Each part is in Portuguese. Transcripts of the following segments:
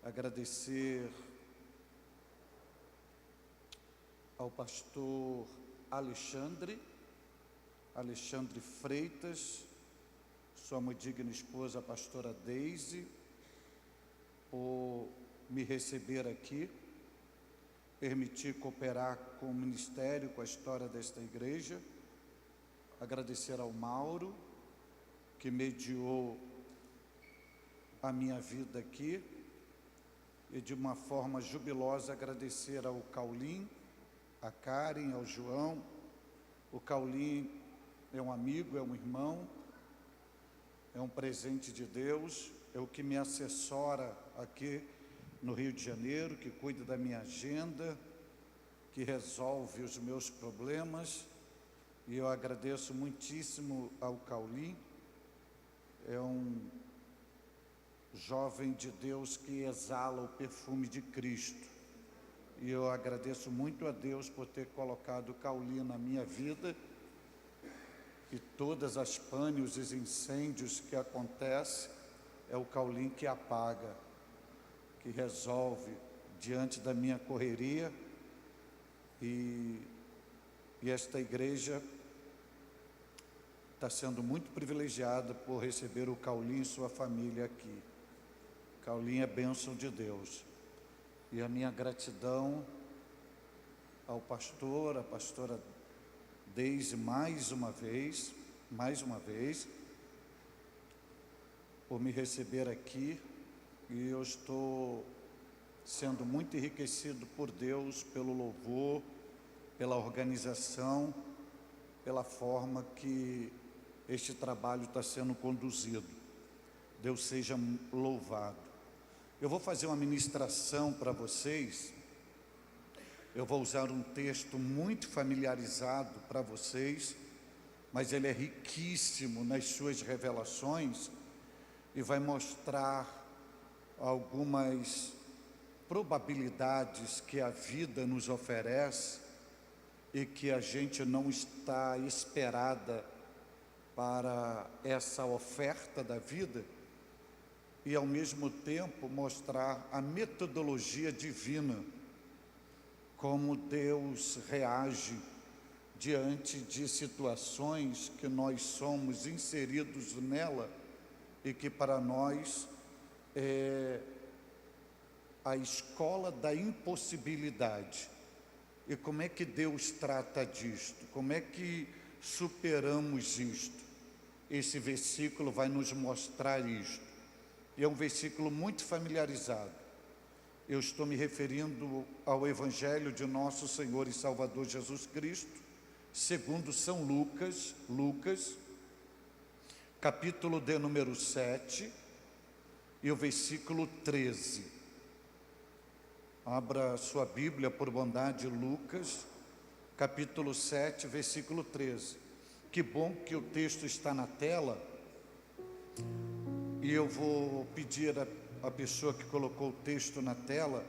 agradecer ao pastor Alexandre Freitas, sua muito digna esposa, a pastora Deise, por me receber aqui, permitir cooperar com o ministério, com a história desta igreja. Agradecer ao Mauro, que mediou a minha vida aqui, e de uma forma jubilosa agradecer ao Caulim, a Karen, ao João. O Caulim é um amigo, é um irmão, é um presente de Deus, é o que me assessora aqui no Rio de Janeiro, que cuida da minha agenda, que resolve os meus problemas, e eu agradeço muitíssimo ao Caulim. É um jovem de Deus que exala o perfume de Cristo, e eu agradeço muito a Deus por ter colocado o Caulim na minha vida, e todas as panes, os incêndios que acontecem, é o Caulim que apaga, que resolve diante da minha correria, e esta igreja está sendo muito privilegiada por receber o Caulim e sua família aqui. Caulim é bênção de Deus. E a minha gratidão ao pastor, a pastora Deise, mais uma vez, por me receber aqui, e eu estou sendo muito enriquecido por Deus, pelo louvor, pela organização, pela forma que este trabalho está sendo conduzido. Deus seja louvado. Eu vou fazer uma ministração para vocês. Eu vou usar um texto muito familiarizado para vocês, mas ele é riquíssimo nas suas revelações e vai mostrar algumas probabilidades que a vida nos oferece e que a gente não está esperada para essa oferta da vida, e ao mesmo tempo mostrar a metodologia divina, como Deus reage diante de situações que nós somos inseridos nela e que para nós é a escola da impossibilidade. E como é que Deus trata disto? Como é que superamos isto? Esse versículo vai nos mostrar isto. E é um versículo muito familiarizado. Eu estou me referindo ao Evangelho de nosso Senhor e Salvador Jesus Cristo, segundo São Lucas, capítulo de número 7, e o versículo 13. Abra sua Bíblia, por bondade, Lucas, capítulo 7, versículo 13. Que bom que o texto está na tela, e eu vou pedir a pessoa que colocou o texto na tela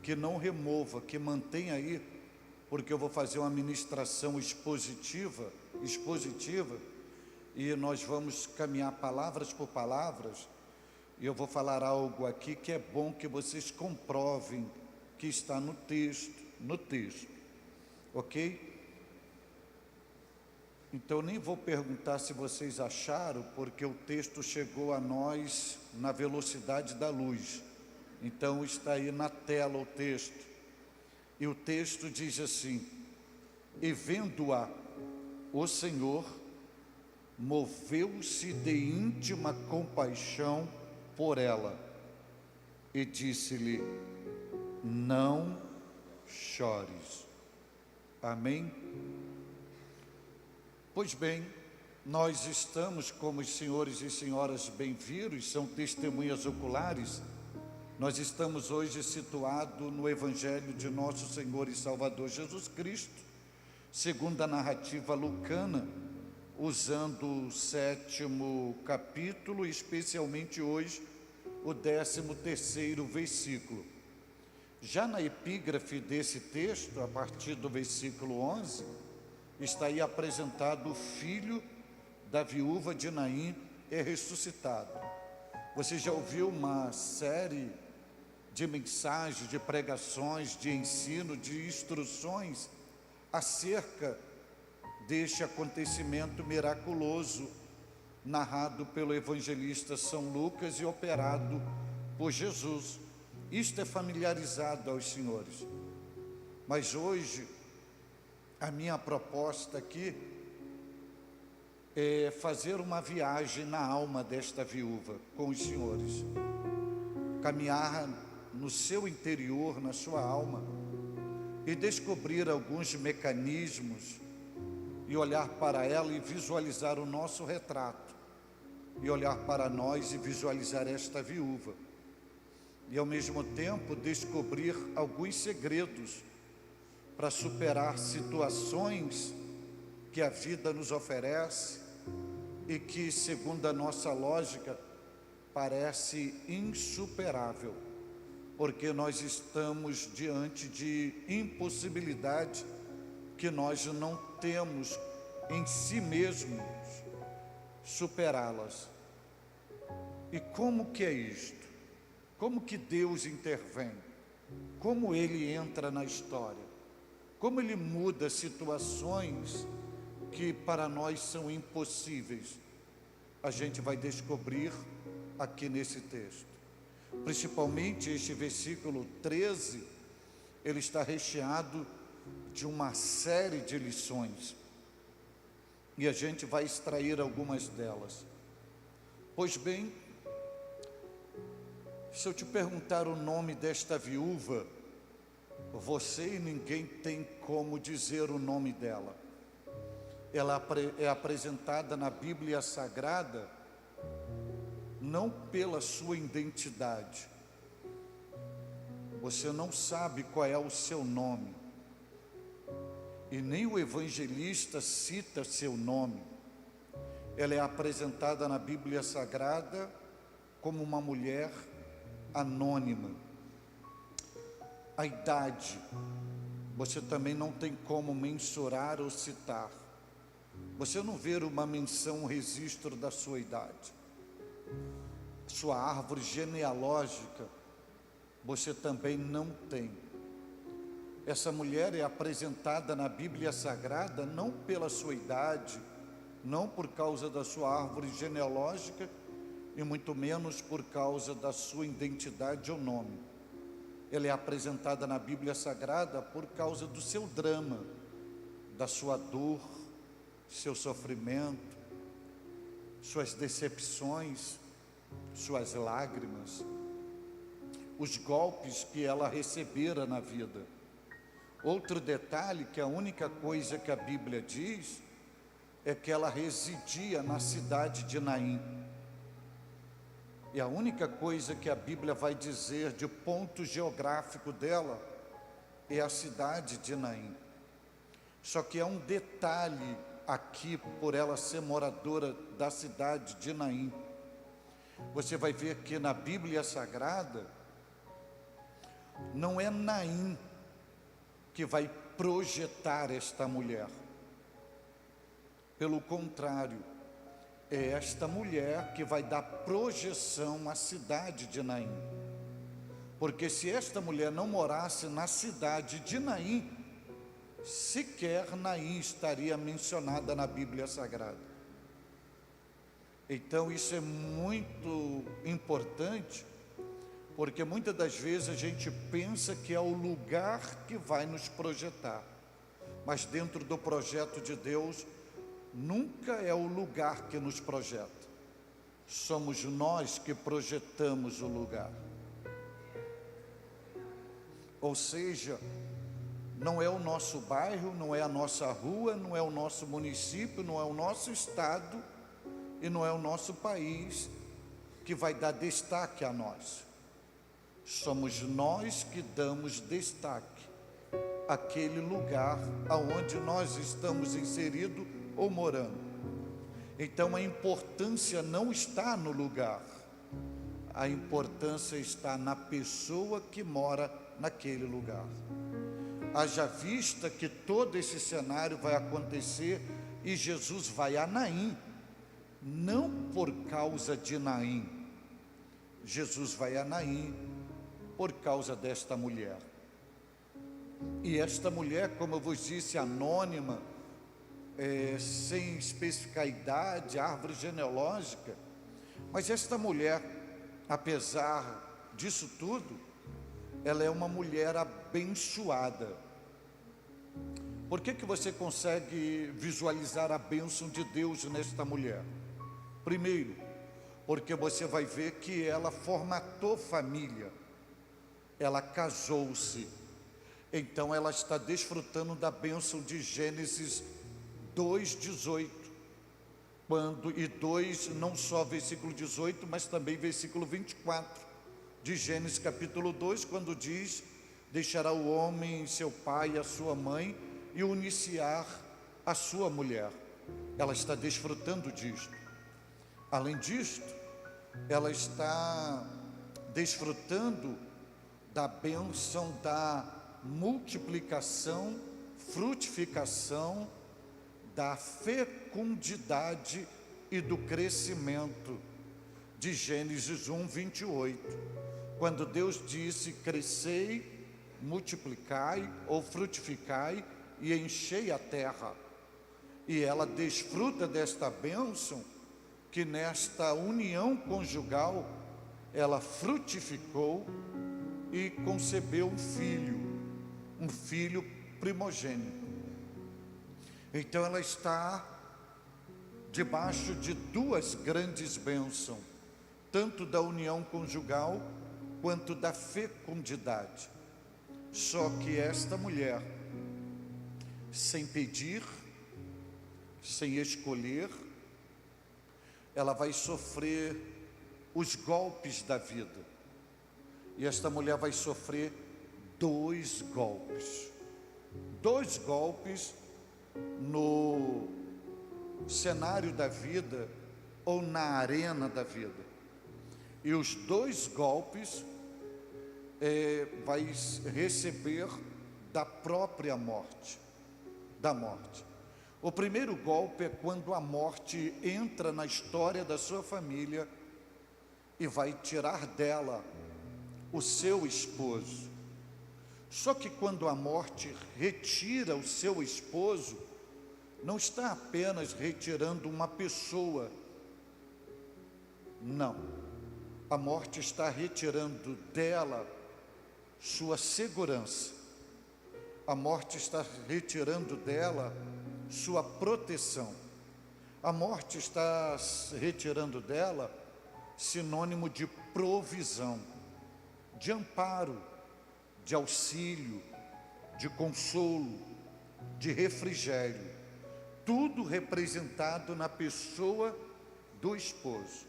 que não remova, que mantenha aí, porque eu vou fazer uma ministração expositiva, e nós vamos caminhar palavras por palavras, e eu vou falar algo aqui que é bom que vocês comprovem que está no texto, ok? Então eu nem vou perguntar se vocês acharam, porque o texto chegou a nós na velocidade da luz. Então está aí na tela o texto. E o texto diz assim: e vendo-a, o Senhor moveu-se de íntima compaixão por ela e disse-lhe: não chores. Amém? Pois bem, nós estamos, como os senhores e senhoras bem viram, e são testemunhas oculares, nós estamos hoje situados no Evangelho de nosso Senhor e Salvador Jesus Cristo, segundo a narrativa lucana, usando o 7º capítulo, especialmente hoje o 13º versículo. Já na epígrafe desse texto, a partir do versículo 11, está aí apresentado o filho da viúva de Naim é ressuscitado. Você já ouviu uma série de mensagens, de pregações, de ensino, de instruções acerca deste acontecimento miraculoso narrado pelo evangelista São Lucas e operado por Jesus. Isto é familiarizado aos senhores. Mas hoje, a minha proposta aqui é fazer uma viagem na alma desta viúva com os senhores. Caminhar no seu interior, na sua alma, e descobrir alguns mecanismos, e olhar para ela e visualizar o nosso retrato, e olhar para nós e visualizar esta viúva, e ao mesmo tempo descobrir alguns segredos para superar situações que a vida nos oferece e que, segundo a nossa lógica, parece insuperável, porque nós estamos diante de impossibilidade que nós não temos em si mesmos superá-las. E como que é isto? Como que Deus intervém? Como Ele entra na história? Como Ele muda situações que para nós são impossíveis? A gente vai descobrir aqui nesse texto. Principalmente este versículo 13, ele está recheado de uma série de lições, e a gente vai extrair algumas delas. Pois bem, se eu te perguntar o nome desta viúva, você e ninguém tem como dizer o nome dela. Ela é apresentada na Bíblia Sagrada não pela sua identidade. Você não sabe qual é o seu nome, e nem o evangelista cita seu nome. Ela é apresentada na Bíblia Sagrada como uma mulher anônima. A idade, você também não tem como mensurar ou citar. Você não vê uma menção, um registro da sua idade. Sua árvore genealógica, você também não tem. Essa mulher é apresentada na Bíblia Sagrada não pela sua idade, não por causa da sua árvore genealógica, e muito menos por causa da sua identidade ou nome. Ela é apresentada na Bíblia Sagrada por causa do seu drama, da sua dor, seu sofrimento, suas decepções, suas lágrimas, os golpes que ela recebera na vida. Outro detalhe, que a única coisa que a Bíblia diz é que ela residia na cidade de Naim. E a única coisa que a Bíblia vai dizer de ponto geográfico dela é a cidade de Naim. Só que há um detalhe aqui, por ela ser moradora da cidade de Naim. Você vai ver que na Bíblia Sagrada não é Naim que vai projetar esta mulher. Pelo contrário, é esta mulher que vai dar projeção à cidade de Naim. Porque se esta mulher não morasse na cidade de Naim, sequer Naim estaria mencionada na Bíblia Sagrada. Então isso é muito importante, porque muitas das vezes a gente pensa que é o lugar que vai nos projetar, mas dentro do projeto de Deus, nunca é o lugar que nos projeta. Somos nós que projetamos o lugar. Ou seja, não é o nosso bairro, não é a nossa rua, não é o nosso município, não é o nosso estado e não é o nosso país que vai dar destaque a nós. Somos nós que damos destaque àquele lugar aonde nós estamos inseridos ou morando. Então a importância não está no lugar, a importância está na pessoa que mora naquele lugar. Haja vista que todo esse cenário vai acontecer e Jesus vai a Naim, não por causa de Naim. Jesus vai a Naim por causa desta mulher. E esta mulher, como eu vos disse, anônima, sem especificar idade, árvore genealógica, mas esta mulher, apesar disso tudo, ela é uma mulher abençoada. Por que você consegue visualizar a bênção de Deus nesta mulher? Primeiro, porque você vai ver que ela formatou família, ela casou-se, então ela está desfrutando da bênção de Gênesis 2:18, e 2, não só versículo 18, mas também versículo 24, de Gênesis capítulo 2, quando diz: deixará o homem seu pai e a sua mãe, e unir-se-á a sua mulher. Ela está desfrutando disto. Além disto, ela está desfrutando da bênção da multiplicação, frutificação, da fecundidade e do crescimento, de Gênesis 1:28, quando Deus disse: crescei, multiplicai ou frutificai e enchei a terra. E ela desfruta desta bênção, que nesta união conjugal ela frutificou e concebeu um filho primogênito. Então ela está debaixo de duas grandes bênçãos, tanto da união conjugal quanto da fecundidade. Só que esta mulher, sem pedir, sem escolher, ela vai sofrer os golpes da vida. E esta mulher vai sofrer dois golpes no cenário da vida ou na arena da vida. E os dois golpes vai receber da própria morte, da morte. O primeiro golpe é quando a morte entra na história da sua família e vai tirar dela o seu esposo. Só que quando a morte retira o seu esposo, não está apenas retirando uma pessoa, não. A morte está retirando dela sua segurança. A morte está retirando dela sua proteção. A morte está retirando dela sinônimo de provisão, de amparo, de auxílio, de consolo, de refrigério, tudo representado na pessoa do esposo.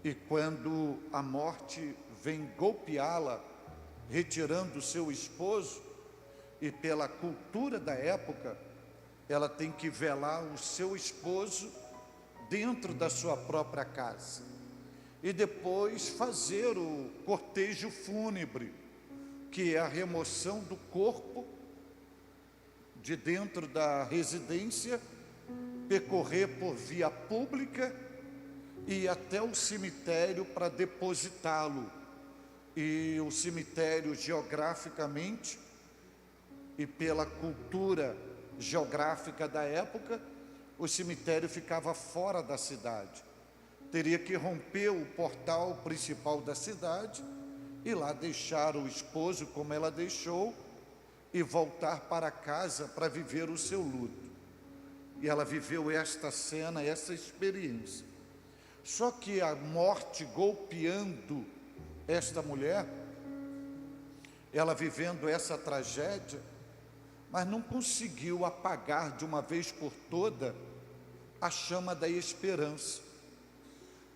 E quando a morte vem golpeá-la, retirando o seu esposo, e pela cultura da época, ela tem que velar o seu esposo dentro da sua própria casa, e depois fazer o cortejo fúnebre, que é a remoção do corpo de dentro da residência, percorrer por via pública e ir até o cemitério para depositá-lo. E o cemitério, geograficamente e pela cultura geográfica da época, o cemitério ficava fora da cidade. Teria que romper o portal principal da cidade e lá deixar o esposo como ela deixou e voltar para casa para viver o seu luto. E ela viveu esta cena, essa experiência. Só que a morte golpeando esta mulher, ela vivendo essa tragédia, mas não conseguiu apagar de uma vez por toda a chama da esperança.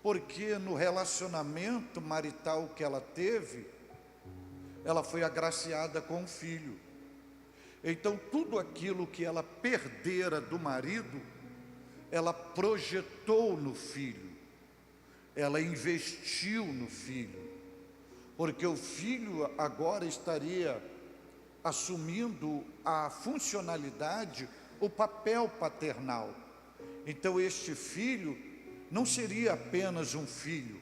Porque no relacionamento marital que ela teve, ela foi agraciada com um filho. Então tudo aquilo que ela perdera do marido, ela projetou no filho, ela investiu no filho, porque o filho agora estaria assumindo a funcionalidade, o papel paternal. Então este filho não seria apenas um filho,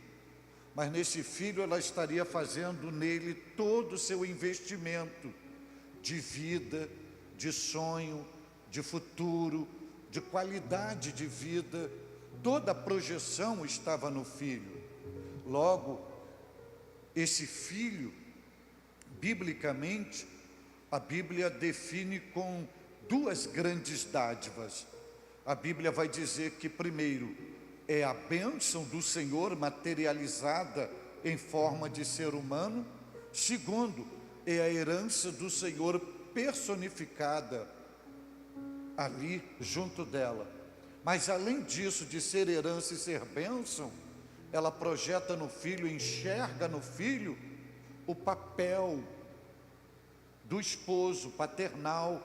mas nesse filho ela estaria fazendo nele todo o seu investimento de vida, de sonho, de futuro, de qualidade de vida. Toda a projeção estava no filho. Logo, esse filho, biblicamente, a Bíblia define com duas grandes dádivas. A Bíblia vai dizer que, primeiro, é a bênção do Senhor materializada em forma de ser humano. Segundo, é a herança do Senhor personificada ali junto dela. Mas além disso, de ser herança e ser bênção, ela projeta no filho, enxerga no filho o papel do esposo paternal,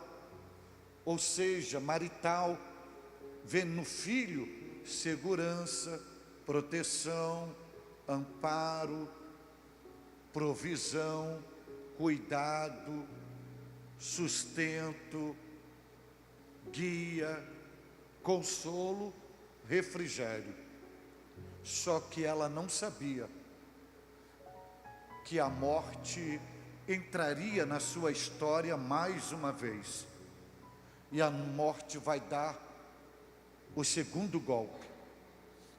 ou seja, marital. Vê no filho segurança, proteção, amparo, provisão, cuidado, sustento, guia, consolo, refrigério. Só que ela não sabia que a morte entraria na sua história mais uma vez. E a morte vai dar o segundo golpe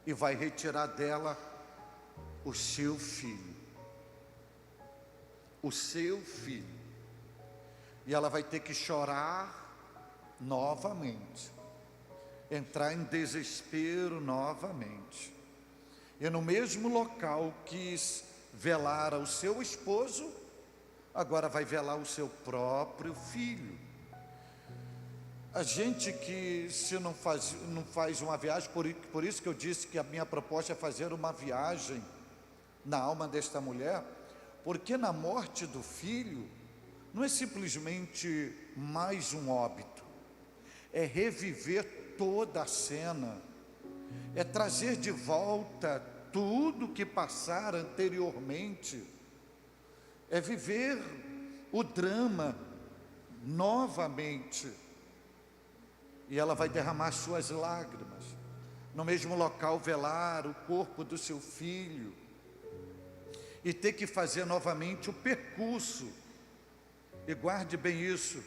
e vai retirar dela o seu filho. O seu filho. E ela vai ter que chorar novamente, entrar em desespero novamente. E no mesmo local quis velar o seu esposo, agora vai velar o seu próprio filho. A gente que se não faz uma viagem, por isso que eu disse que a minha proposta é fazer uma viagem na alma desta mulher, porque na morte do filho não é simplesmente mais um óbito, é reviver toda a cena, é trazer de volta tudo que passara anteriormente, é viver o drama novamente. E ela vai derramar suas lágrimas, no mesmo local velar o corpo do seu filho, e ter que fazer novamente o percurso. E guarde bem isso,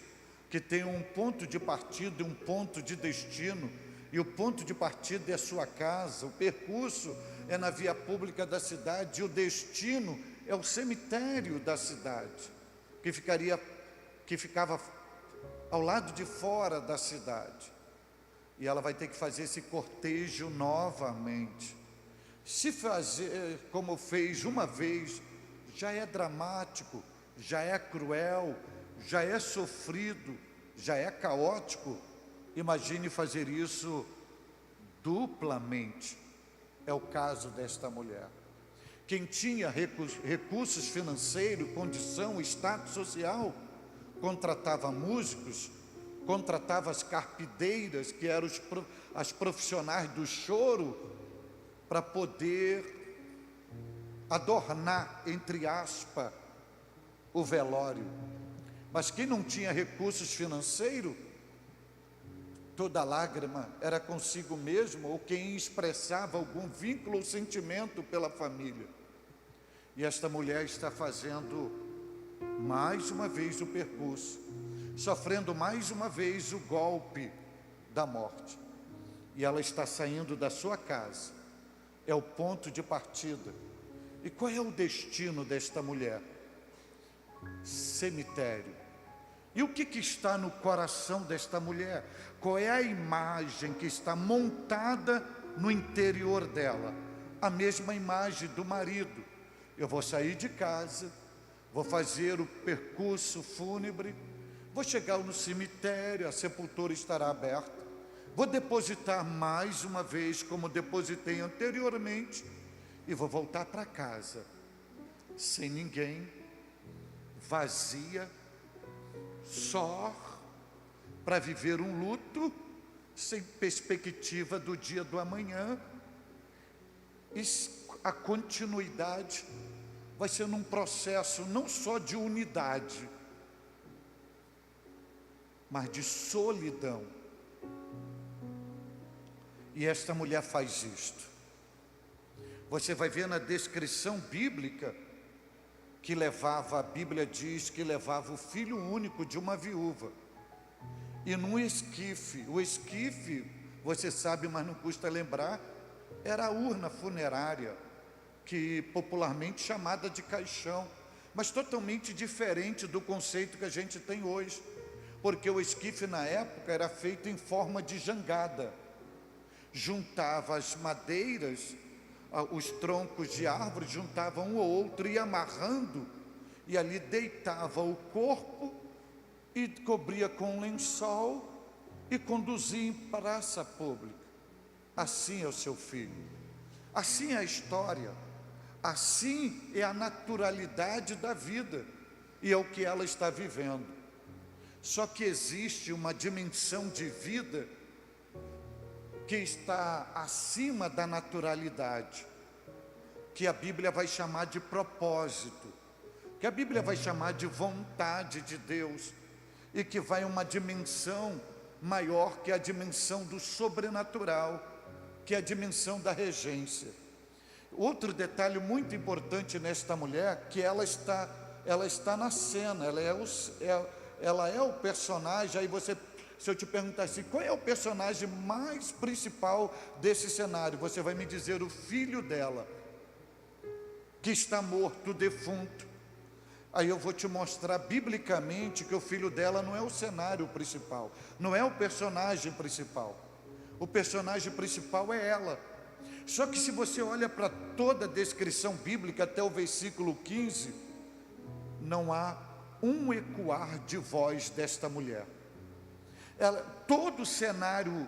que tem um ponto de partida e um ponto de destino, e o ponto de partida é a sua casa, o percurso é na via pública da cidade, e o destino é o cemitério da cidade, que ficava ao lado de fora da cidade. E ela vai ter que fazer esse cortejo novamente. Se fazer como fez uma vez, já é dramático, já é cruel, já é sofrido, já é caótico. Imagine fazer isso duplamente. É o caso desta mulher. Quem tinha recursos financeiros, condição, status social, contratava músicos, contratava as carpideiras, que eram as profissionais do choro, para poder adornar, entre aspas, o velório. Mas quem não tinha recursos financeiros, toda lágrima era consigo mesmo, ou quem expressava algum vínculo ou sentimento pela família. E esta mulher está fazendo mais uma vez o percurso, sofrendo mais uma vez o golpe da morte. E ela está saindo da sua casa, é o ponto de partida. E qual é o destino desta mulher? Cemitério. E o que está no coração desta mulher? Qual é a imagem que está montada no interior dela? A mesma imagem do marido. Eu vou sair de casa, vou fazer o percurso fúnebre, vou chegar no cemitério, a sepultura estará aberta, vou depositar mais uma vez, como depositei anteriormente, e vou voltar para casa, sem ninguém, vazia, só, para viver um luto, sem perspectiva do dia do amanhã. E a continuidade vai ser num processo não só de unidade, mas de solidão. E esta mulher faz isto. Você vai ver na descrição bíblica que levava, a Bíblia diz que levava o filho único de uma viúva. E num esquife, o esquife, você sabe, mas não custa lembrar, era a urna funerária, que popularmente chamada de caixão, mas totalmente diferente do conceito que a gente tem hoje, porque o esquife na época era feito em forma de jangada, juntava as madeiras, os troncos de árvore, juntava um ou outro, ia amarrando, e ali deitava o corpo, e cobria com um lençol, e conduzia em praça pública. Assim é o seu filho, assim é a história, assim é a naturalidade da vida, e é o que ela está vivendo. Só que existe uma dimensão de vida que está acima da naturalidade, que a Bíblia vai chamar de propósito, que a Bíblia vai chamar de vontade de Deus, e que vai uma dimensão maior, que é a dimensão do sobrenatural, que é a dimensão da regência. Outro detalhe muito importante nesta mulher, que ela está na cena, ela é o personagem. Aí se eu te perguntar assim, qual é o personagem mais principal desse cenário? Você vai me dizer o filho dela, que está morto, defunto. Aí eu vou te mostrar biblicamente que o filho dela não é o cenário principal, não é o personagem principal. O personagem principal é ela. Só que se você olha para toda a descrição bíblica até o versículo 15, não há um ecoar de voz desta mulher. Todo o cenário,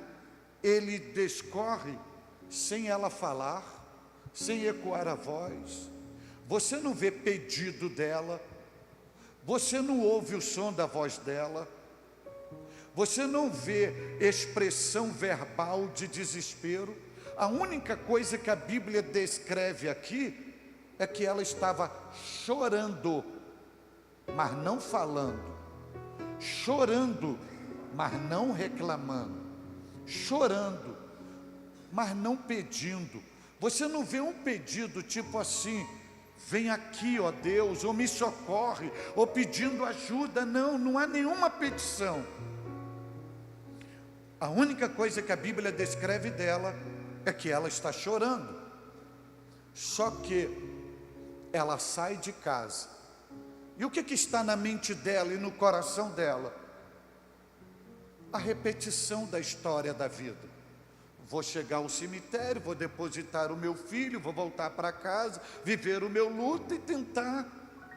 ele descorre sem ela falar, sem ecoar a voz. Você não vê pedido dela, você não ouve o som da voz dela, você não vê expressão verbal de desespero. A única coisa que a Bíblia descreve aqui é que ela estava chorando, mas não falando, chorando, mas não reclamando, chorando, mas não pedindo. Você não vê um pedido tipo assim, vem aqui, ó Deus, ou me socorre, ou pedindo ajuda. Não, não há nenhuma petição. A única coisa que a Bíblia descreve dela é que ela está chorando. Só que ela sai de casa. E o que está na mente dela e no coração dela? A repetição da história da vida. Vou chegar ao cemitério, vou depositar o meu filho, vou voltar para casa, viver o meu luto e tentar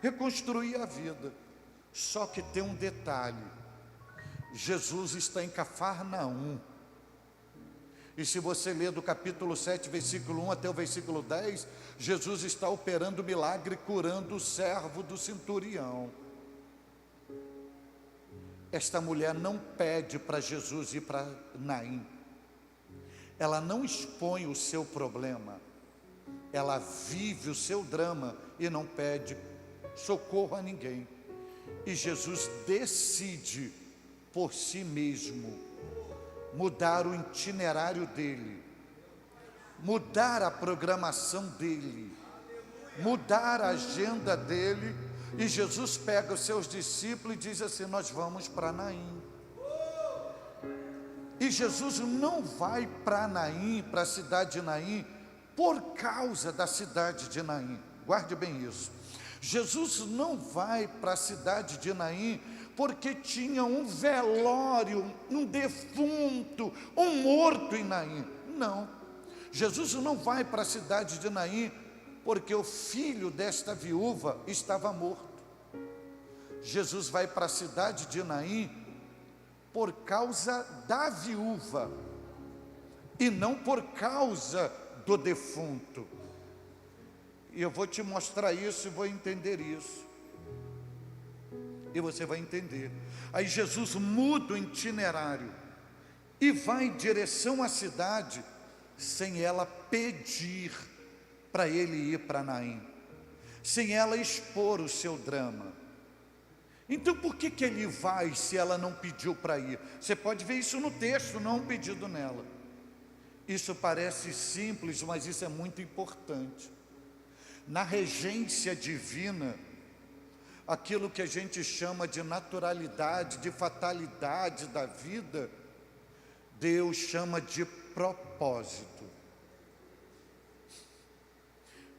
reconstruir a vida. Só que tem um detalhe: Jesus está em Cafarnaum. E se você ler do capítulo 7, versículo 1 até o versículo 10, Jesus está operando milagre, curando o servo do centurião. Esta mulher não pede para Jesus ir para Naim. Ela não expõe o seu problema, ela vive o seu drama e não pede socorro a ninguém. E Jesus decide por si mesmo mudar o itinerário dele, mudar a programação dele, mudar a agenda dele. E Jesus pega os seus discípulos e diz assim: nós vamos para Naim. E Jesus não vai para Naim, para a cidade de Naim, por causa da cidade de Naim. Guarde bem isso. Jesus não vai para a cidade de Naim porque tinha um velório, um defunto, um morto em Naim. Não. Jesus não vai para a cidade de Naim porque o filho desta viúva estava morto. Jesus vai para a cidade de Naim por causa da viúva e não por causa do defunto. E eu vou te mostrar isso e vou entender isso. E você vai entender. Aí Jesus muda o itinerário e vai em direção à cidade sem ela pedir para ele ir para Naim, sem ela expor o seu drama. Então por que ele vai se ela não pediu para ir? Você pode ver isso no texto, não um pedido nela. Isso parece simples, mas isso é muito importante. Na regência divina, aquilo que a gente chama de naturalidade, de fatalidade da vida, Deus chama de propósito.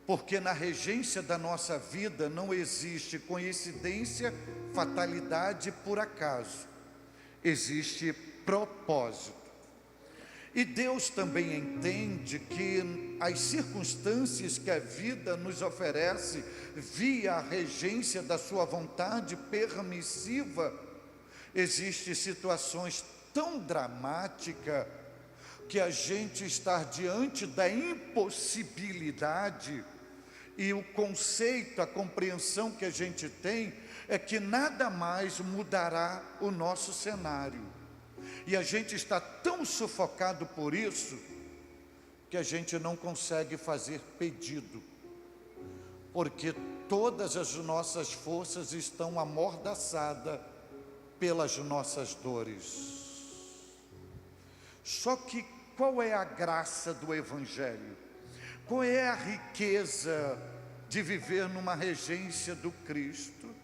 Porque na regência da nossa vida não existe coincidência, fatalidade por acaso. Existe propósito. E Deus também entende que as circunstâncias que a vida nos oferece, via a regência da sua vontade permissiva, existem situações tão dramáticas que a gente está diante da impossibilidade. E o conceito, a compreensão que a gente tem é que nada mais mudará o nosso cenário. E a gente está tão sufocado por isso, que a gente não consegue fazer pedido, porque todas as nossas forças estão amordaçadas pelas nossas dores. Só que qual é a graça do Evangelho? Qual é a riqueza de viver numa regência do Cristo?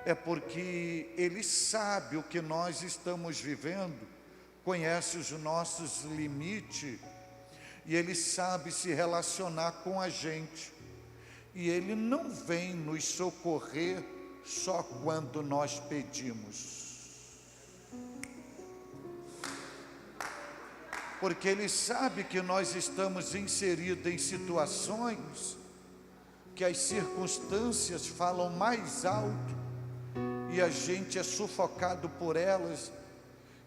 É porque Ele sabe o que nós estamos vivendo, conhece os nossos limites, e Ele sabe se relacionar com a gente. E Ele não vem nos socorrer só quando nós pedimos. Porque Ele sabe que nós estamos inseridos em situações que as circunstâncias falam mais alto e a gente é sufocado por elas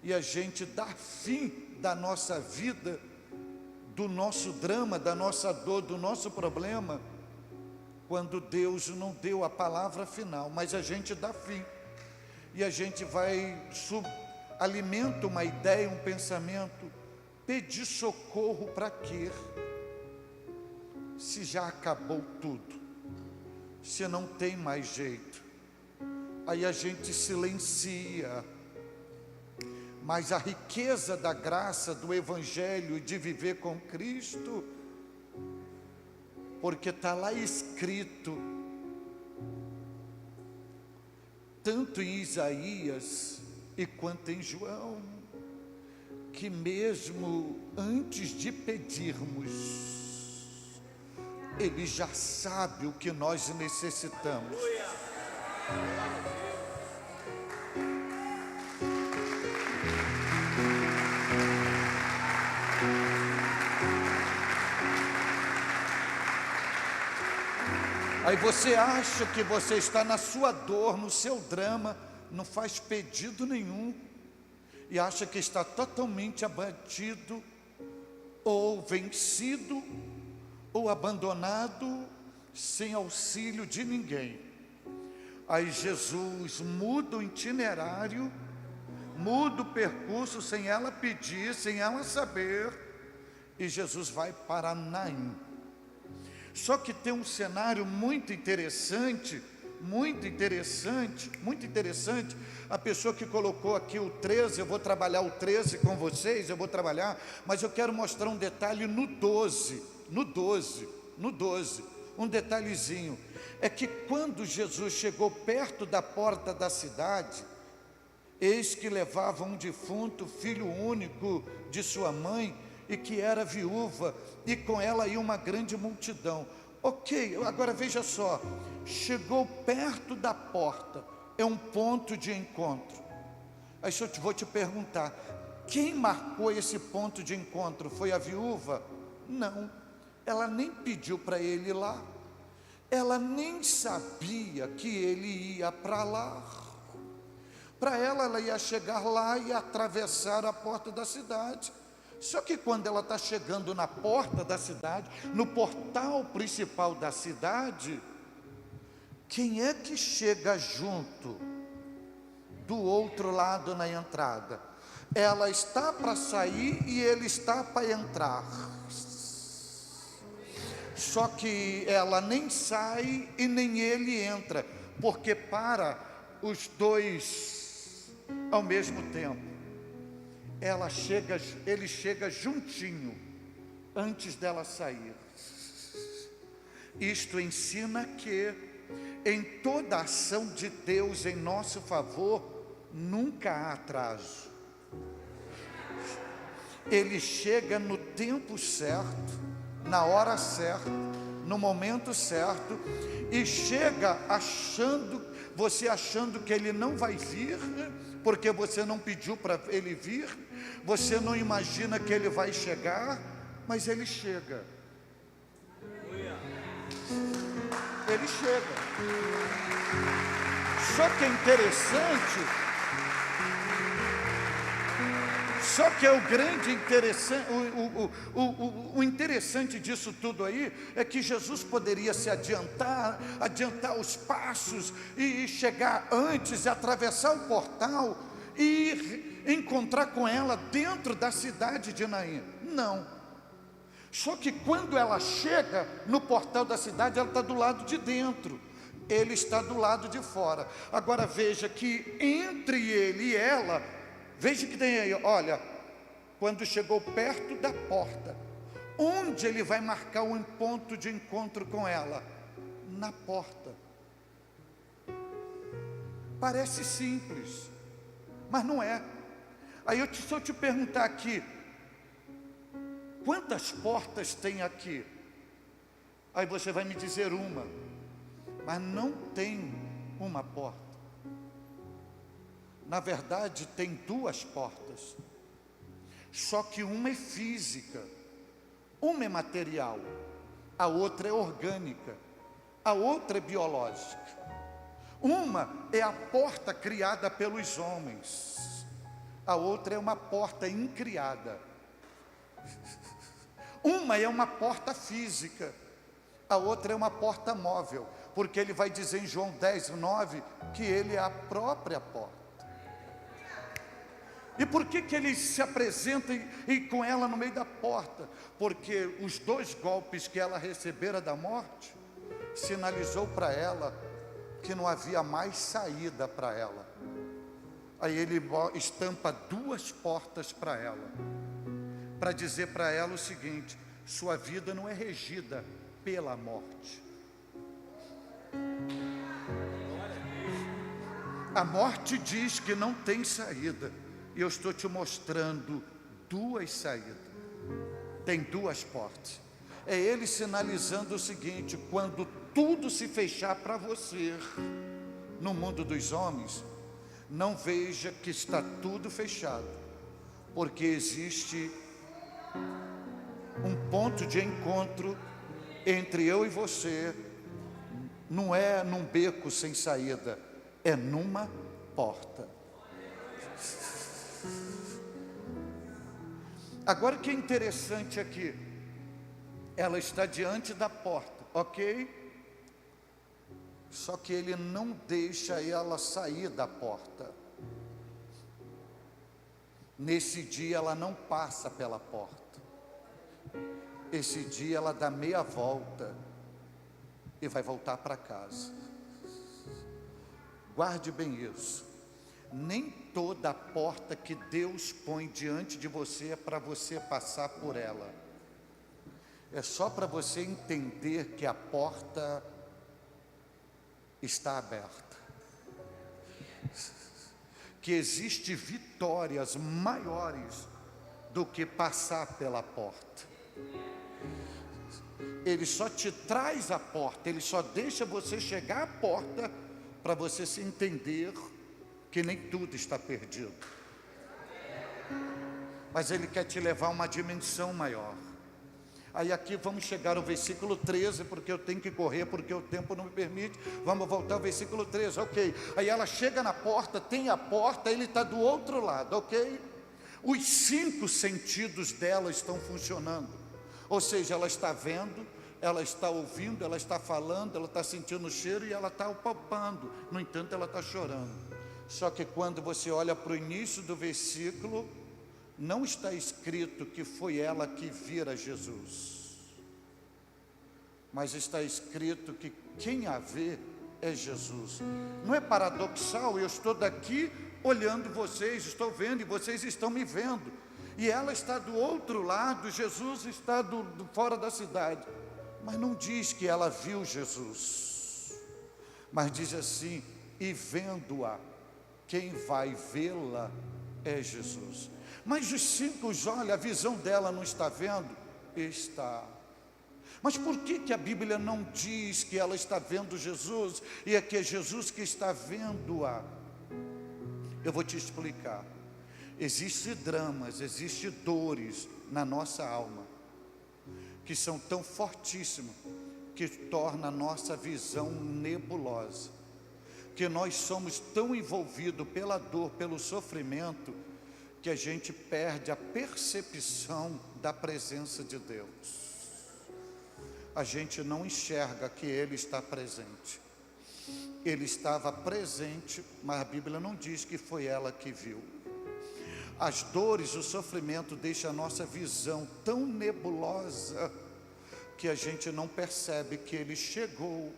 e a gente dá fim da nossa vida, do nosso drama, da nossa dor, do nosso problema, quando Deus não deu a palavra final, mas a gente dá fim e a gente vai, alimenta uma ideia, um pensamento. Pedir socorro para quê? Se já acabou tudo, se não tem mais jeito. Aí a gente silencia. Mas a riqueza da graça do Evangelho de viver com Cristo, porque está lá escrito, tanto em Isaías e quanto em João, que mesmo antes de pedirmos, Ele já sabe o que nós necessitamos. Aí você acha que você está na sua dor, no seu drama, não faz pedido nenhum, e acha que está totalmente abatido, ou vencido, ou abandonado, sem auxílio de ninguém. Aí Jesus muda o itinerário, muda o percurso, sem ela pedir, sem ela saber, e Jesus vai para Naim. Só que tem um cenário muito interessante, a pessoa que colocou aqui o 13, eu vou trabalhar o 13 com vocês, mas eu quero mostrar um detalhe no 12, um detalhezinho, é que quando Jesus chegou perto da porta da cidade, eis que levava um defunto, filho único de sua mãe, e que era viúva, e com ela ia uma grande multidão. Ok, agora veja só, chegou perto da porta, é um ponto de encontro. Aí eu vou te perguntar, quem marcou esse ponto de encontro? Foi a viúva? Não, ela nem pediu para ele ir lá, ela nem sabia que ele ia para lá. Para ela ia chegar lá e atravessar a porta da cidade. Só que quando ela está chegando na porta da cidade, no portal principal da cidade, quem é que chega junto do outro lado na entrada? Ela está para sair e ele está para entrar. Só que ela nem sai e nem ele entra, porque para os dois ao mesmo tempo. ele chega juntinho, antes dela sair. Isto ensina que em toda ação de Deus em nosso favor, nunca há atraso. Ele chega no tempo certo, na hora certa, no momento certo, e chega você achando que ele não vai vir, porque você não pediu para ele vir, você não imagina que ele vai chegar, mas ele chega. Ele chega. Só que é interessante, só que é o grande interessante, o interessante disso tudo aí, é que Jesus poderia se adiantar os passos, e chegar antes, e atravessar o portal, e encontrar com ela dentro da cidade de Naim. Não. Só que quando ela chega no portal da cidade, ela está do lado de dentro, ele está do lado de fora. Agora veja que entre ele e ela, veja que tem aí, olha, quando chegou perto da porta, onde ele vai marcar um ponto de encontro com ela? Na porta. Parece simples, mas não é. Aí se eu te perguntar aqui, quantas portas tem aqui? Aí você vai me dizer uma, mas não tem uma porta. Na verdade, tem duas portas, só que uma é física, uma é material, a outra é orgânica, a outra é biológica. Uma é a porta criada pelos homens, a outra é uma porta incriada. Uma é uma porta física, a outra é uma porta móvel, porque ele vai dizer em João 10:9 que ele é a própria porta. E por que ele se apresenta e com ela no meio da porta? Porque os 2 golpes que ela recebera da morte sinalizou para ela que não havia mais saída para ela. Aí ele estampa 2 portas para ela, para dizer para ela o seguinte: sua vida não é regida pela morte. A morte diz que não tem saída, e eu estou te mostrando 2 saídas. Tem 2 portas. É ele sinalizando o seguinte: quando tudo se fechar para você no mundo dos homens, não veja que está tudo fechado, porque existe um ponto de encontro entre eu e você. Não é num beco sem saída, é numa porta. Agora o que é interessante aqui, ela está diante da porta, ok? Só que ele não deixa ela sair da porta. Nesse dia ela não passa pela porta. Esse dia ela dá meia volta e vai voltar para casa. Guarde bem isso. Nem toda porta que Deus põe diante de você é para você passar por ela. É só para você entender que a porta está aberta, que existe vitórias maiores do que passar pela porta. Ele só te traz a porta, ele só deixa você chegar à porta para você se entender que nem tudo está perdido, mas ele quer te levar a uma dimensão maior. Aí aqui vamos chegar ao versículo 13, porque eu tenho que correr, porque o tempo não me permite. Vamos voltar ao versículo 13, ok. Aí ela chega na porta, tem a porta, ele está do outro lado, ok. Os 5 sentidos dela estão funcionando, ou seja, ela está vendo, ela está ouvindo, ela está falando, ela está sentindo o cheiro e ela está palpando. No entanto, ela está chorando. Só que quando você olha para o início do versículo, não está escrito que foi ela que vira Jesus, mas está escrito que quem a vê é Jesus. Não é paradoxal? Eu estou daqui olhando vocês, estou vendo e vocês estão me vendo. E ela está do outro lado, Jesus está fora da cidade. Mas não diz que ela viu Jesus, mas diz assim: e vendo-a, quem vai vê-la é Jesus. Mas os 5 olhos, a visão dela não está vendo? Está. Mas por que a Bíblia não diz que ela está vendo Jesus e é que é Jesus que está vendo-a? Eu vou te explicar. Existem dramas, existem dores na nossa alma que são tão fortíssimas que torna a nossa visão nebulosa, que nós somos tão envolvidos pela dor, pelo sofrimento, que a gente perde a percepção da presença de Deus. A gente não enxerga que Ele está presente. Ele estava presente, mas a Bíblia não diz que foi ela que viu. As dores, o sofrimento deixa a nossa visão tão nebulosa que a gente não percebe que Ele chegou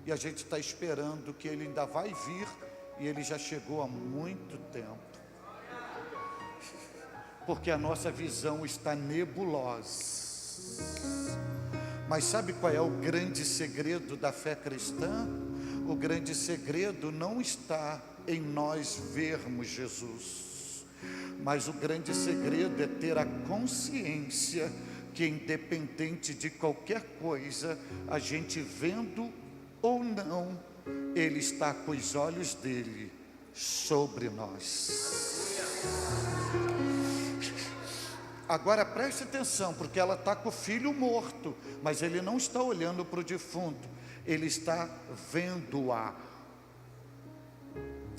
e a gente está esperando que Ele ainda vai vir e Ele já chegou há muito tempo. Porque a nossa visão está nebulosa. Mas sabe qual é o grande segredo da fé cristã? O grande segredo não está em nós vermos Jesus, mas o grande segredo é ter a consciência que, independente de qualquer coisa, a gente vendo ou não, Ele está com os olhos dele sobre nós. Agora preste atenção, porque ela está com o filho morto, mas ele não está olhando para o defunto, ele está vendo-a.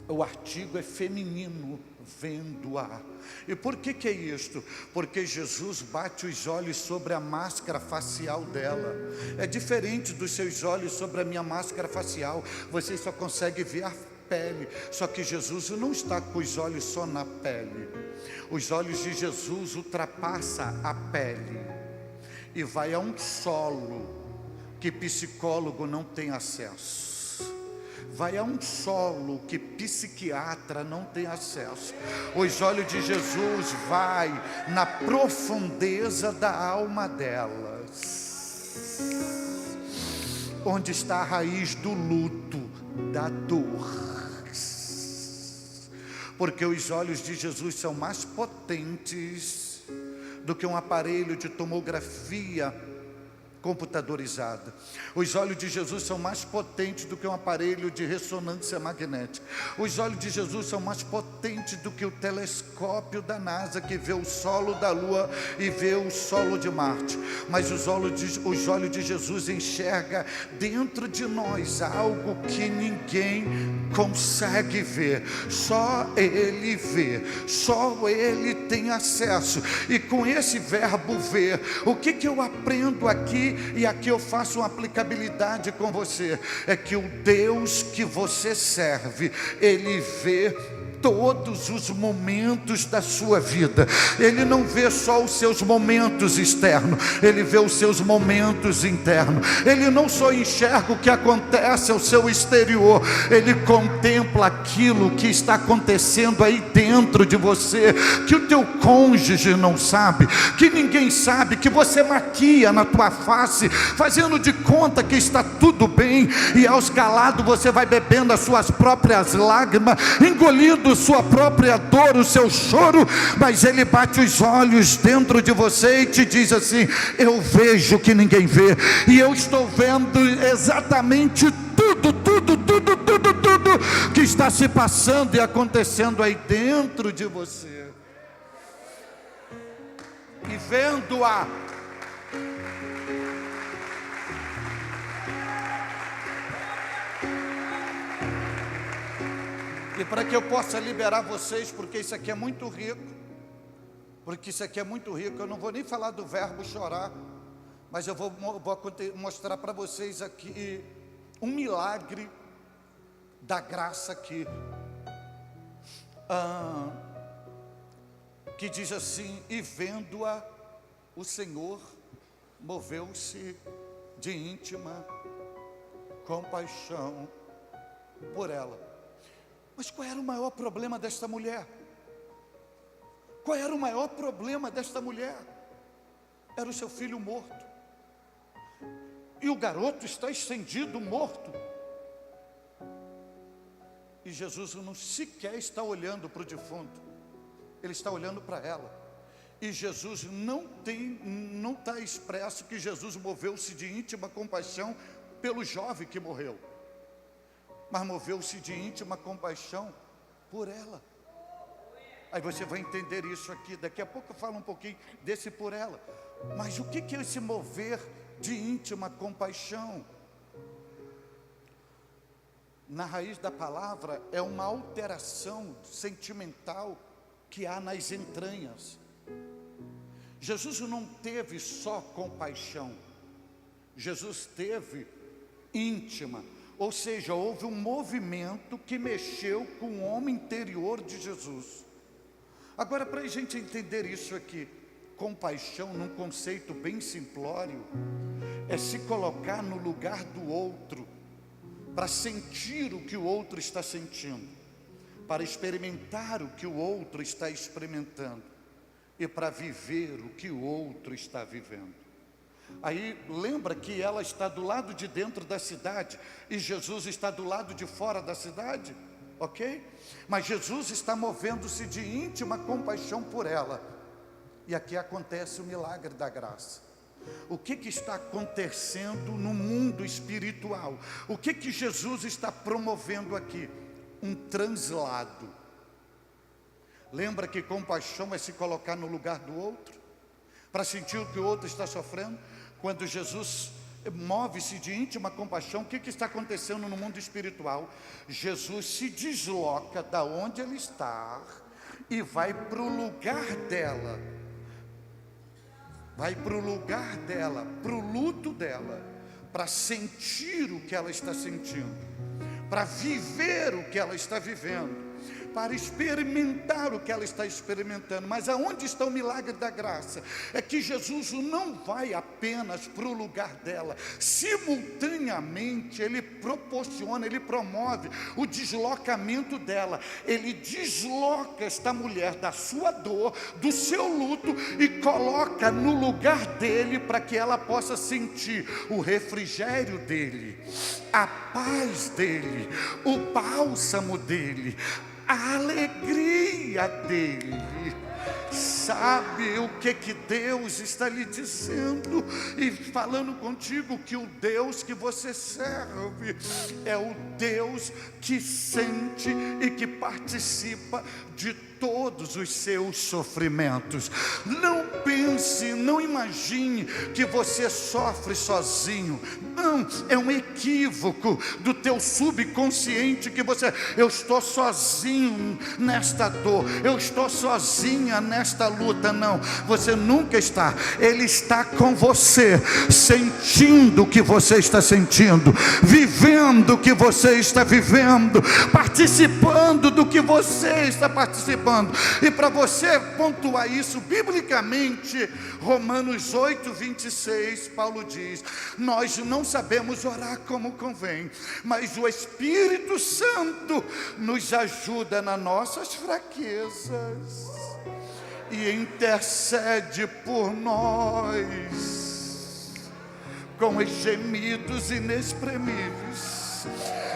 O artigo é feminino, vendo-a. E por que é isto? Porque Jesus bate os olhos sobre a máscara facial dela. É diferente dos seus olhos sobre a minha máscara facial. Você só consegue ver a pele. Só que Jesus não está com os olhos só na pele. Os olhos de Jesus ultrapassam a pele e vai a um solo que psicólogo não tem acesso. Vai a um solo que psiquiatra não tem acesso. Os olhos de Jesus vai na profundeza da alma delas, onde está a raiz do luto, da dor. Porque os olhos de Jesus são mais potentes do que um aparelho de tomografia computadorizada. Os olhos de Jesus são mais potentes do que um aparelho de ressonância magnética. Os olhos de Jesus são mais potentes do que o telescópio da NASA, que vê o solo da Lua e vê o solo de Marte. Mas os olhos de Jesus enxergam dentro de nós algo que ninguém consegue ver. Só Ele vê, só Ele tem acesso. E com esse verbo ver, o que eu aprendo aqui? E aqui eu faço uma aplicabilidade com você, é que o Deus que você serve, Ele vê todos os momentos da sua vida. Ele não vê só os seus momentos externos, Ele vê os seus momentos internos. Ele não só enxerga o que acontece ao seu exterior, Ele contempla aquilo que está acontecendo aí dentro de você, que o teu cônjuge não sabe, que ninguém sabe, que você maquia na tua face, fazendo de conta que está tudo bem, e aos calados você vai bebendo as suas próprias lágrimas, engolindo sua própria dor, o seu choro, mas Ele bate os olhos dentro de você e te diz assim: eu vejo o que ninguém vê, e eu estou vendo exatamente tudo que está se passando e acontecendo aí dentro de você. E vendo-a, e para que eu possa liberar vocês, porque isso aqui é muito rico, eu não vou nem falar do verbo chorar, mas eu vou mostrar para vocês aqui um milagre da graça aqui, que diz assim: e vendo-a, o Senhor moveu-se de íntima compaixão por ela. Mas qual era o maior problema desta mulher? Qual era o maior problema desta mulher? Era o seu filho morto. E o garoto está estendido, morto. E Jesus não sequer está olhando para o defunto. Ele está olhando para ela. E Jesus não está expresso que Jesus moveu-se de íntima compaixão pelo jovem que morreu, mas moveu-se de íntima compaixão por ela. Aí você vai entender isso aqui. Daqui a pouco eu falo um pouquinho desse por ela. Mas o que é esse mover de íntima compaixão? Na raiz da palavra é uma alteração sentimental que há nas entranhas. Jesus não teve só compaixão, Jesus teve íntima, ou seja, houve um movimento que mexeu com o homem interior de Jesus. Agora, para a gente entender isso aqui, compaixão, num conceito bem simplório, é se colocar no lugar do outro, para sentir o que o outro está sentindo, para experimentar o que o outro está experimentando, e para viver o que o outro está vivendo. Aí lembra que ela está do lado de dentro da cidade e Jesus está do lado de fora da cidade, ok? Mas Jesus está movendo-se de íntima compaixão por ela. E aqui acontece o milagre da graça. O que está acontecendo no mundo espiritual? O que Jesus está promovendo aqui? Um translado. Lembra que compaixão é se colocar no lugar do outro, para sentir o que o outro está sofrendo? Quando Jesus move-se de íntima compaixão, o que está acontecendo no mundo espiritual? Jesus se desloca da onde ele está e vai para o lugar dela. Vai para o lugar dela, para o luto dela, para sentir o que ela está sentindo, para viver o que ela está vivendo, para experimentar o que ela está experimentando. Mas aonde está o milagre da graça? É que Jesus não vai apenas para o lugar dela, simultaneamente ele proporciona, ele promove o deslocamento dela. Ele desloca esta mulher da sua dor, do seu luto, e coloca no lugar dele, para que ela possa sentir o refrigério dele, a paz dele, o bálsamo dele, a alegria dele. Sabe o que Deus está lhe dizendo e falando contigo? Que o Deus que você serve é o Deus que sente e que participa de todos os seus sofrimentos. Não pense, não imagine que você sofre sozinho. Não, é um equívoco do teu subconsciente que eu estou sozinho nesta dor, eu estou sozinha nesta luta. Não, você nunca está. Ele está com você, sentindo o que você está sentindo, vivendo o que você está vivendo, participando do que você está participando. E para você pontuar isso biblicamente, Romanos 8:26, Paulo diz: nós não sabemos orar como convém, mas o Espírito Santo nos ajuda nas nossas fraquezas e intercede por nós com os gemidos inexprimíveis.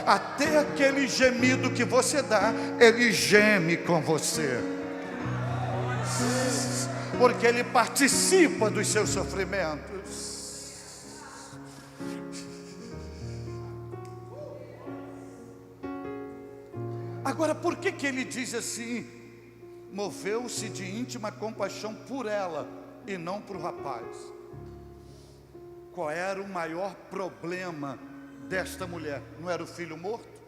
Até aquele gemido que você dá, ele geme com você, porque ele participa dos seus sofrimentos. Agora, por que ele diz assim? Moveu-se de íntima compaixão por ela e não por o rapaz. Qual era o maior problema desta mulher? Não era o filho morto?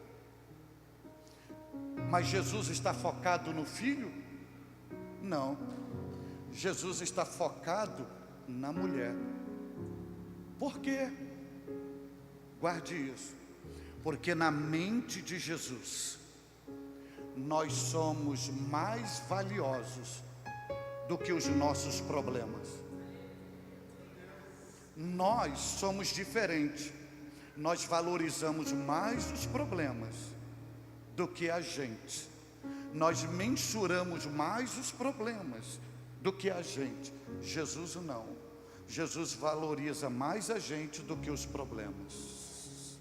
Mas Jesus está focado no filho? Não. Jesus está focado na mulher. Por quê? Guarde isso. Porque na mente de Jesus, nós somos mais valiosos do que os nossos problemas. Nós somos diferentes. Nós valorizamos mais os problemas do que a gente. Nós mensuramos mais os problemas do que a gente. Jesus não. Jesus valoriza mais a gente do que os problemas.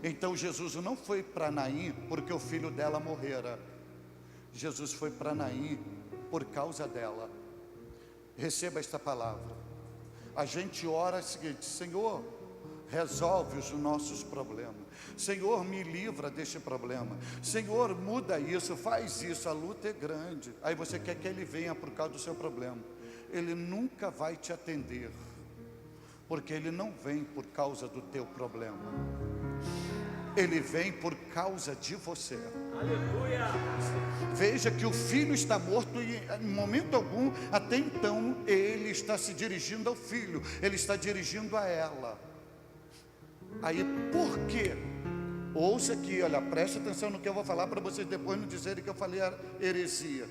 Então Jesus não foi para Naim porque o filho dela morrera. Jesus foi para Naim por causa dela. Receba esta palavra. A gente ora o seguinte: Senhor, resolve os nossos problemas. Senhor, me livra deste problema. Senhor, muda isso, faz isso. A luta é grande. Aí você quer que ele venha por causa do seu problema. Ele nunca vai te atender, porque ele não vem por causa do teu problema. Ele vem por causa de você. Aleluia! Veja que o filho está morto e em momento algum, até então, ele está se dirigindo ao filho. Ele está dirigindo a ela. Aí, por quê? Ouça aqui, olha, preste atenção no que eu vou falar para vocês depois não dizerem que eu falei heresia.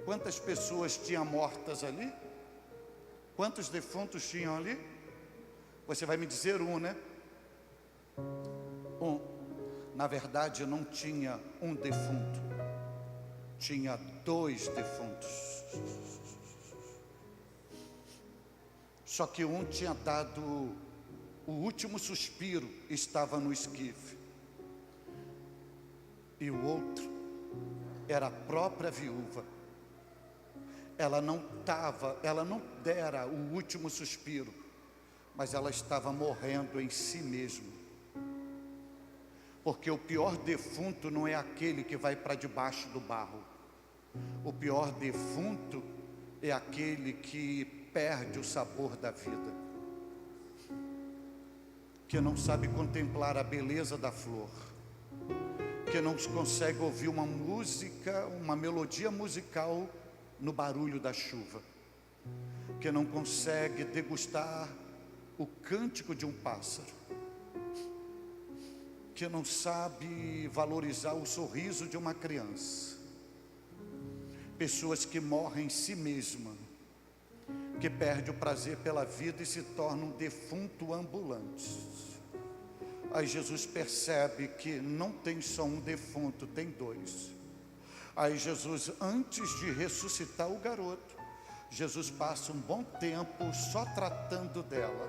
Quantas pessoas tinham mortas ali? Quantos defuntos tinham ali? Você vai me dizer um, né? Um. Na verdade, não tinha um defunto, tinha 2 defuntos. Só que um tinha dado o último suspiro, estava no esquife, e o outro era a própria viúva. Ela não dera o último suspiro, mas ela estava morrendo em si mesma. Porque o pior defunto não é aquele que vai para debaixo do barro. O pior defunto é aquele que perde o sabor da vida, que não sabe contemplar a beleza da flor, que não consegue ouvir uma música, uma melodia musical no barulho da chuva, que não consegue degustar o cântico de um pássaro, que não sabe valorizar o sorriso de uma criança. Pessoas que morrem em si mesma, que perde o prazer pela vida e se torna um defunto ambulante. Aí Jesus percebe que não tem só um defunto, tem 2. Aí Jesus, antes de ressuscitar o garoto, Jesus passa um bom tempo só tratando dela.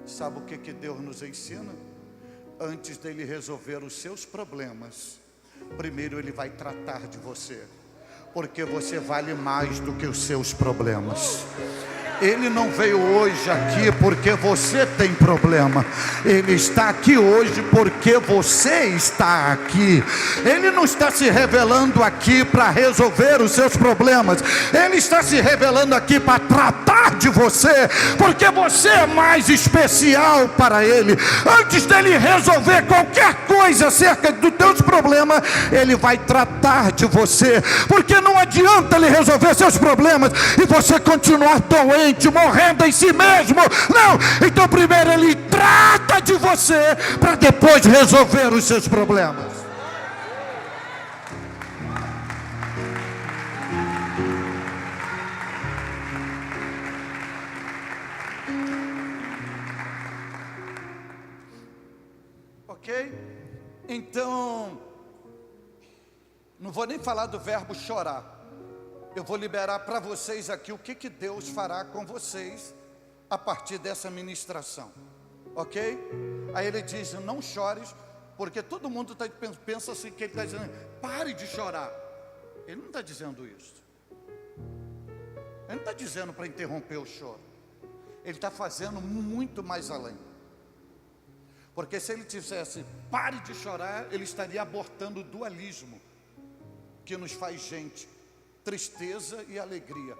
Sabe o que Deus nos ensina? Antes dele resolver os seus problemas, primeiro ele vai tratar de você, porque você vale mais do que os seus problemas. Ele não veio hoje aqui porque você tem problema. Ele está aqui hoje porque você está aqui. Ele não está se revelando aqui para resolver os seus problemas. Ele está se revelando aqui para tratar de você, porque você é mais especial para Ele. Antes dele resolver qualquer coisa acerca dos teus problemas, Ele vai tratar de você. Porque não adianta Ele resolver seus problemas e você continuar doente, morrendo em si mesmo. Não, então primeiro Ele trata de você para depois resolver os seus problemas. Ok? Então, não vou nem falar do verbo chorar. Eu vou liberar para vocês aqui o que Deus fará com vocês a partir dessa ministração, ok? Aí ele diz, não chores, porque todo mundo pensa assim, que ele está dizendo, pare de chorar. Ele não está dizendo isso. Ele não está dizendo para interromper o choro. Ele está fazendo muito mais além. Porque se ele dissesse, pare de chorar, ele estaria abortando o dualismo que nos faz gente. Tristeza e alegria.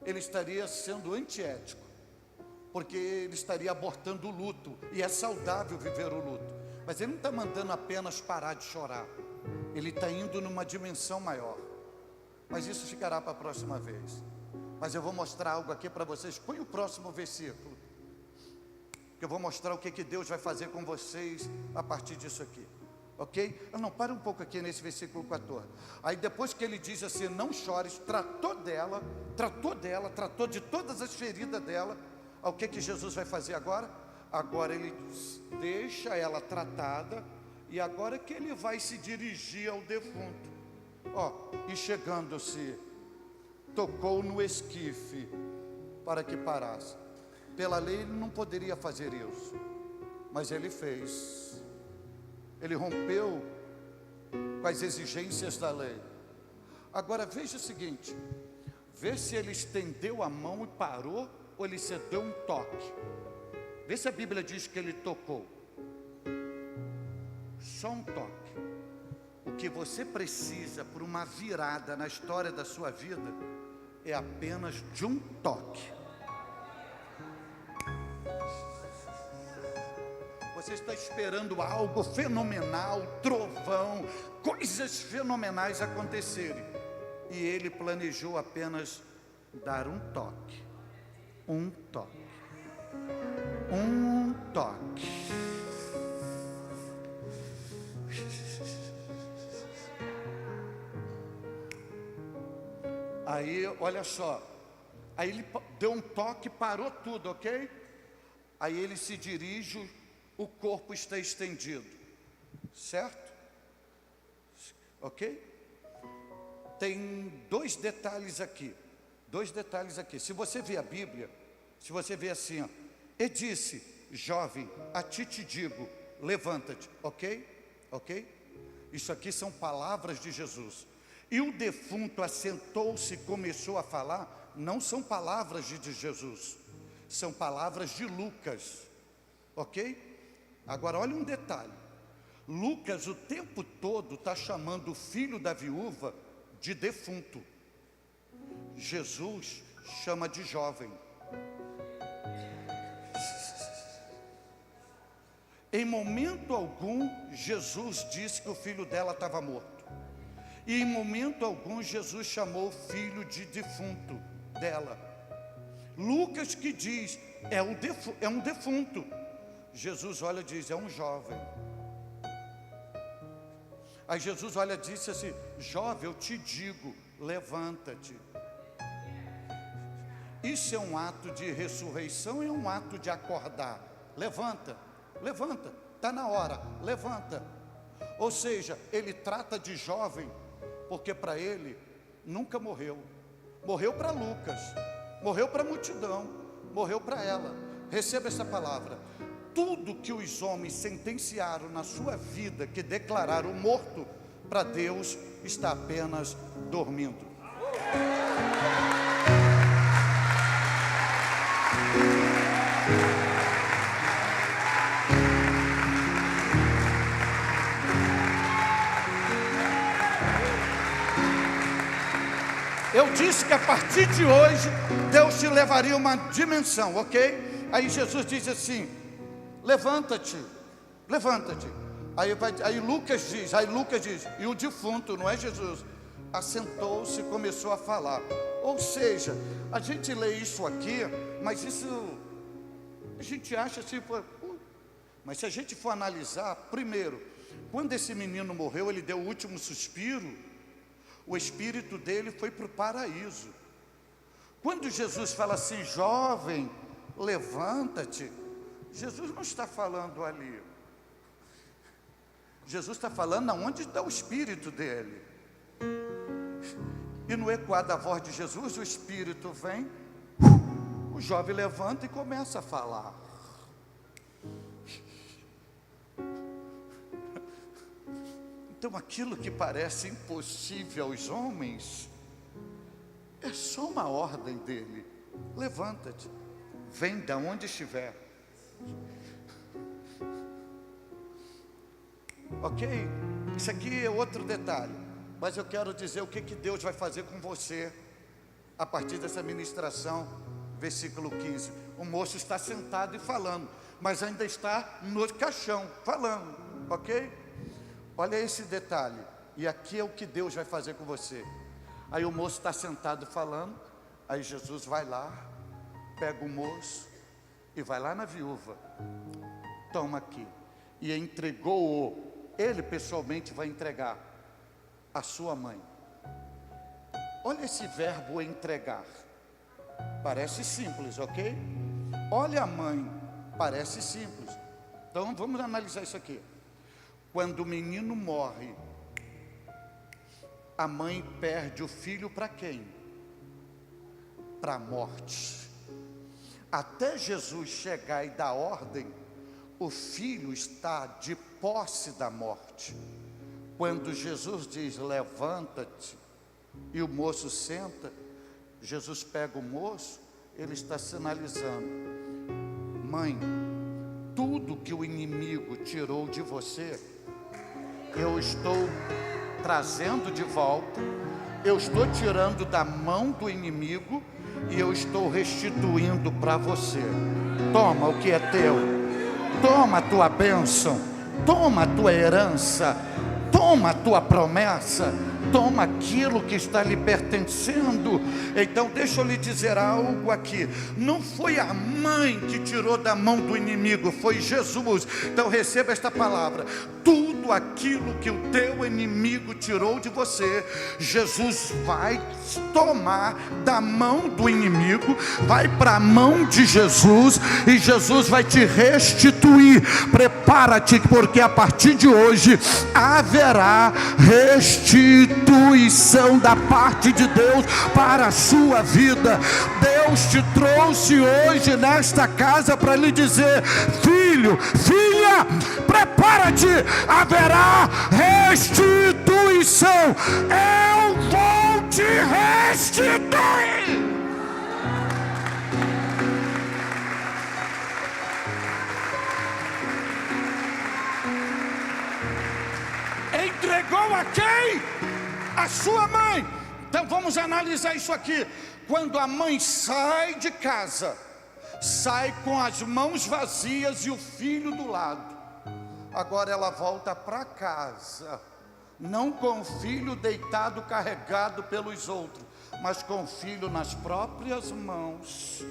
Ele estaria sendo antiético, porque ele estaria abortando o luto, e é saudável viver o luto, mas ele não está mandando apenas parar de chorar, ele está indo numa dimensão maior, mas isso ficará para a próxima vez. Mas eu vou mostrar algo aqui para vocês. Põe o próximo versículo, que eu vou mostrar o que Deus vai fazer com vocês a partir disso aqui. Ok? Não, para um pouco aqui nesse versículo 14. Aí depois que ele diz assim, não chores, tratou de todas as feridas dela. O que Jesus vai fazer agora? Agora ele deixa ela tratada, e agora é que ele vai se dirigir ao defunto. E chegando-se, tocou no esquife para que parasse. Pela lei ele não poderia fazer isso, mas ele fez. Ele rompeu com as exigências da lei. Agora veja o seguinte, vê se ele estendeu a mão e parou, ou ele se deu um toque. Vê se a Bíblia diz que ele tocou. Só um toque. O que você precisa por uma virada na história da sua vida é apenas de um toque. Você está esperando algo fenomenal, trovão, coisas fenomenais acontecerem. E ele planejou apenas dar um toque. Um toque. Um toque. Aí, olha só. Aí ele deu um toque, parou tudo, ok? Aí ele se dirige, o corpo está estendido, certo? Ok? Tem dois detalhes aqui. Se você vê a Bíblia, se você vê assim, e disse, jovem, a ti te digo, levanta-te, ok? Isso aqui são palavras de Jesus. E o defunto assentou-se e começou a falar. Não são palavras de Jesus, são palavras de Lucas, ok? Agora olha um detalhe, Lucas o tempo todo está chamando o filho da viúva de defunto. Jesus chama de jovem. Em momento algum, Jesus disse que o filho dela estava morto. E em momento algum, Jesus chamou o filho de defunto dela. Lucas que diz, é um defunto. Jesus olha e diz, é um jovem. Aí Jesus olha e disse assim, jovem, eu te digo, levanta-te. Isso é um ato de ressurreição, é um ato de acordar. Levanta, está na hora, levanta. Ou seja, ele trata de jovem, porque para ele nunca morreu. Morreu para Lucas, morreu para a multidão, morreu para ela. Receba essa palavra. Tudo que os homens sentenciaram na sua vida, que declararam morto, para Deus está apenas dormindo. Eu disse que a partir de hoje, Deus te levaria uma dimensão, ok? Aí Jesus diz assim, levanta-te. Aí Lucas diz, e o defunto, não é Jesus, assentou-se e começou a falar. Ou seja, a gente lê isso aqui, mas isso, a gente acha assim, mas se a gente for analisar, primeiro, quando esse menino morreu, ele deu o último suspiro, o espírito dele foi para o paraíso. Quando Jesus fala assim, jovem, levanta-te, Jesus não está falando ali. Jesus está falando aonde está o espírito dele. E no ecoar da voz de Jesus, o espírito vem, o jovem levanta e começa a falar. Então aquilo que parece impossível aos homens, é só uma ordem dele. Levanta-te, vem da onde estiver. Ok? Isso aqui é outro detalhe, mas eu quero dizer o que Deus vai fazer com você a partir dessa ministração. Versículo 15, o moço está sentado e falando, mas ainda está no caixão falando, ok? Olha esse detalhe, e aqui é o que Deus vai fazer com você. Aí o moço está sentado falando, aí Jesus vai lá, pega o moço e vai lá na viúva, toma aqui, e entregou-o. Ele pessoalmente vai entregar a sua mãe. Olha esse verbo entregar, parece simples, ok? Olha a mãe Parece simples. Então vamos analisar isso aqui. Quando o menino morre, a mãe perde o filho para quem? Para a morte. Até Jesus chegar e dar ordem, o filho está de posse da morte. Quando Jesus diz, levanta-te, e o moço senta, Jesus pega o moço, ele está sinalizando, mãe, tudo que o inimigo tirou de você, eu estou trazendo de volta, eu estou tirando da mão do inimigo e eu estou restituindo para você. Toma o que é teu, toma a tua bênção, toma a tua herança, toma a tua promessa, toma aquilo que está lhe pertencendo. Então deixa eu lhe dizer algo aqui, não foi a mãe que tirou da mão do inimigo, foi Jesus. Então receba esta palavra, tudo aquilo que o teu inimigo tirou de você, Jesus vai tomar da mão do inimigo, vai para a mão de Jesus, e Jesus vai te restituir. Prepara-te, porque a partir de hoje haverá restituição da parte de Deus para a sua vida. Deus te trouxe hoje nesta casa para lhe dizer, filho, filha, prepara-te, haverá restituição. Eu vou te restituir. Entregou a quem? A sua mãe. Então vamos analisar isso aqui. Quando a mãe sai de casa, sai com as mãos vazias e o filho do lado. Agora ela volta para casa, não com o filho deitado, carregado pelos outros, mas com o filho nas próprias mãos,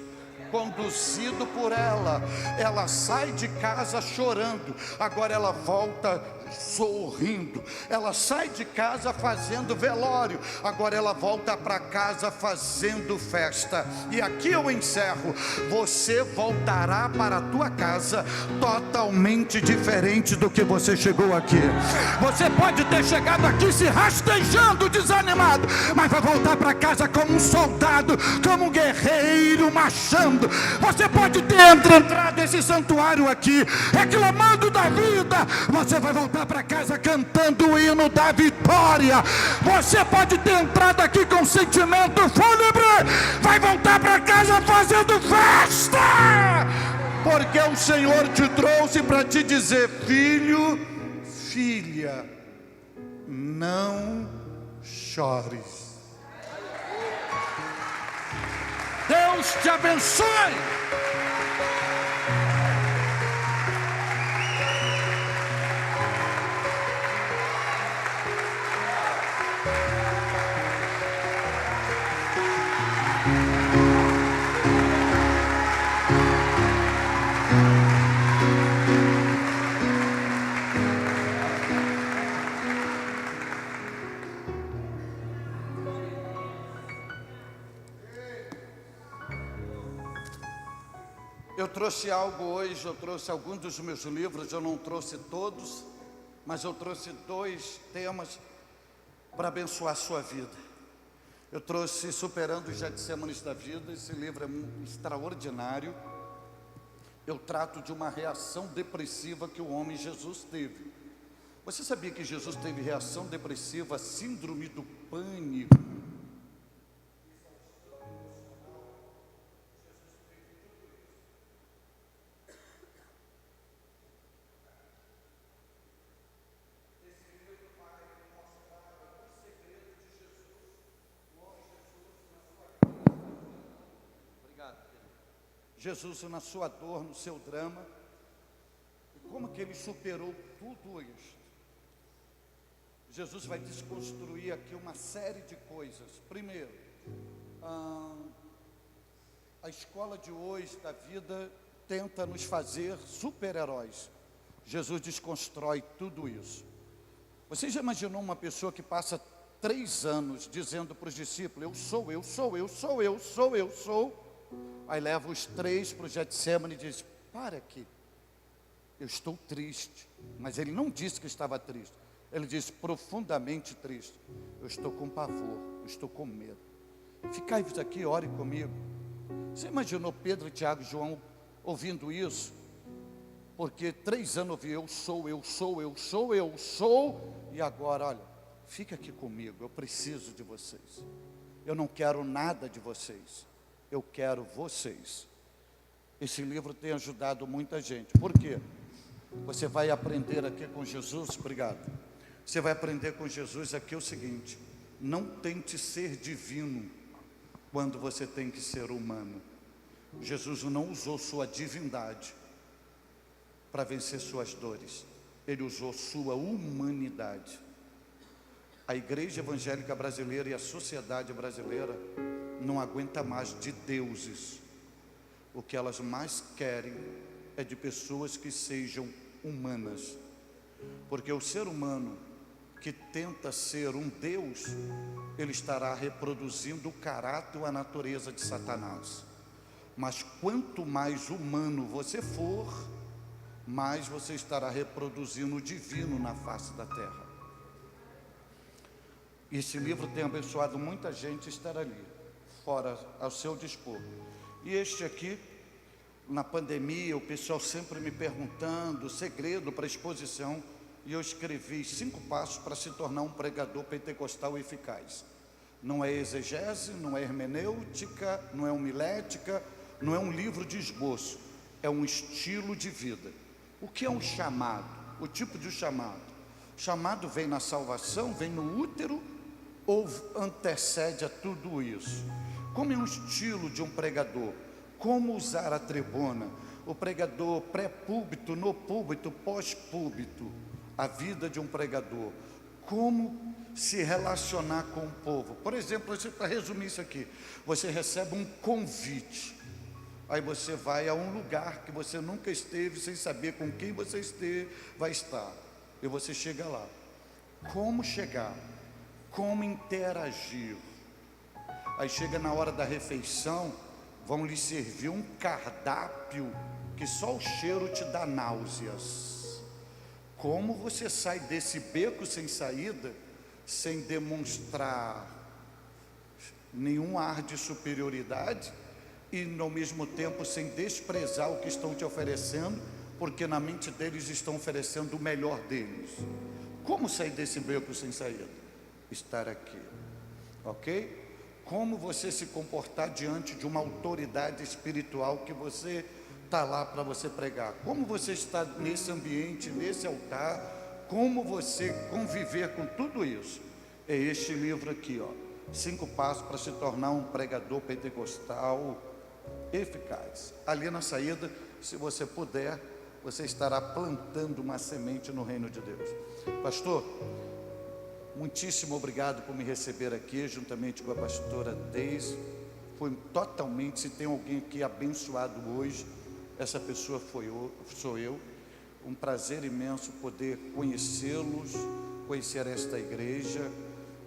conduzido por ela. Ela sai de casa chorando, agora ela volta sorrindo. Ela sai de casa fazendo velório, agora ela volta para casa fazendo festa. E aqui eu encerro. Você voltará para a tua casa totalmente diferente do que você chegou aqui. Você pode ter chegado aqui se rastejando, desanimado, mas vai voltar para casa como um soldado, como um guerreiro marchando. Você pode ter entrado nesse santuário aqui reclamando da vida, você vai voltar para casa cantando o hino da vitória. Você pode ter entrado aqui com sentimento fúnebre, vai voltar para casa fazendo festa, porque o Senhor te trouxe para te dizer, filho, filha, não chores. Deus te abençoe. Eu trouxe algo hoje, eu trouxe alguns dos meus livros, eu não trouxe todos, mas eu trouxe 2 temas para abençoar a sua vida. Eu trouxe Superando os Getsêmanes da Vida, esse livro é extraordinário. Eu trato de uma reação depressiva que o homem Jesus teve. Você sabia que Jesus teve reação depressiva, síndrome do pânico? Jesus na sua dor, no seu drama, e como que ele superou tudo isso? Jesus vai desconstruir aqui uma série de coisas. Primeiro, a escola de hoje da vida tenta nos fazer super-heróis. Jesus desconstrói tudo isso. Você já imaginou uma pessoa que passa 3 anos dizendo para os discípulos, eu sou, aí leva os 3 para o Getsemane e diz, para aqui. Eu estou triste. Mas ele não disse que estava triste. Ele disse, profundamente triste. Eu estou com pavor, eu estou com medo. Ficai-vos aqui, ore comigo. Você imaginou Pedro, Tiago e João ouvindo isso? Porque 3 anos ouvi, eu sou. E agora, olha, fica aqui comigo, eu preciso de vocês. Eu não quero nada de vocês. Eu quero vocês. Esse livro tem ajudado muita gente. Por quê? Você vai aprender aqui com Jesus, obrigado. Você vai aprender com Jesus aqui o seguinte: não tente ser divino quando você tem que ser humano. Jesus não usou sua divindade para vencer suas dores. Ele usou sua humanidade. A igreja evangélica brasileira e a sociedade brasileira não aguenta mais de deuses. O que elas mais querem é de pessoas que sejam humanas. Porque o ser humano que tenta ser um Deus, ele estará reproduzindo o caráter ou a natureza de Satanás. Mas quanto mais humano você for, mais você estará reproduzindo o divino na face da terra. Esse livro tem abençoado muita gente estar ali, fora ao seu dispor. E este aqui, na pandemia, o pessoal sempre me perguntando, segredo para exposição, e eu escrevi 5 passos para se tornar um pregador pentecostal eficaz. Não é exegese, não é hermenêutica, não é homilética, não é um livro de esboço, é um estilo de vida. O que é um chamado? O tipo de chamado? O chamado vem na salvação, vem no útero ou antecede a tudo isso? Como é um estilo de um pregador? Como usar a tribuna? O pregador pré-púlpito, no púlpito, pós-púlpito. A vida de um pregador. Como se relacionar com o povo? Por exemplo, para resumir isso aqui, você recebe um convite. Aí você vai a um lugar que você nunca esteve, sem saber com quem você vai estar. E você chega lá. Como chegar? Como interagir? Aí chega na hora da refeição, vão lhe servir um cardápio que só o cheiro te dá náuseas. Como você sai desse beco sem saída, sem demonstrar nenhum ar de superioridade e ao mesmo tempo sem desprezar o que estão te oferecendo, porque na mente deles estão oferecendo o melhor deles? Como sair desse beco sem saída? Estar aqui, ok? Como você se comportar diante de uma autoridade espiritual que você está lá para você pregar? Como você está nesse ambiente, nesse altar? Como você conviver com tudo isso? É este livro aqui, ó, 5 passos para se tornar um pregador pentecostal eficaz. Ali na saída, se você puder, você estará plantando uma semente no reino de Deus. Pastor, muitíssimo obrigado por me receber aqui, juntamente com a pastora Deise. Foi totalmente, se tem alguém aqui abençoado hoje, essa pessoa sou eu. Um prazer imenso poder conhecê-los, conhecer esta igreja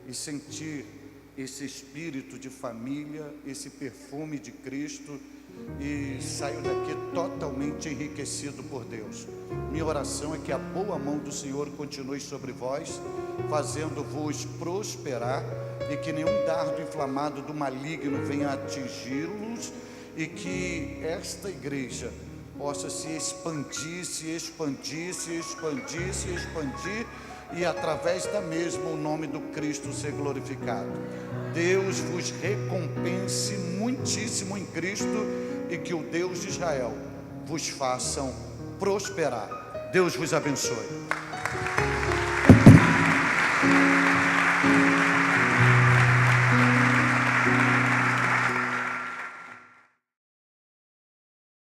e sentir esse espírito de família, esse perfume de Cristo, e saio daqui totalmente enriquecido por Deus. Minha oração é que a boa mão do Senhor continue sobre vós, fazendo-vos prosperar, e que nenhum dardo inflamado do maligno venha atingi-los, e que esta igreja possa se expandir, e através da mesma o nome do Cristo ser glorificado. Deus vos recompense muitíssimo em Cristo, e que o Deus de Israel vos faça prosperar. Deus vos abençoe.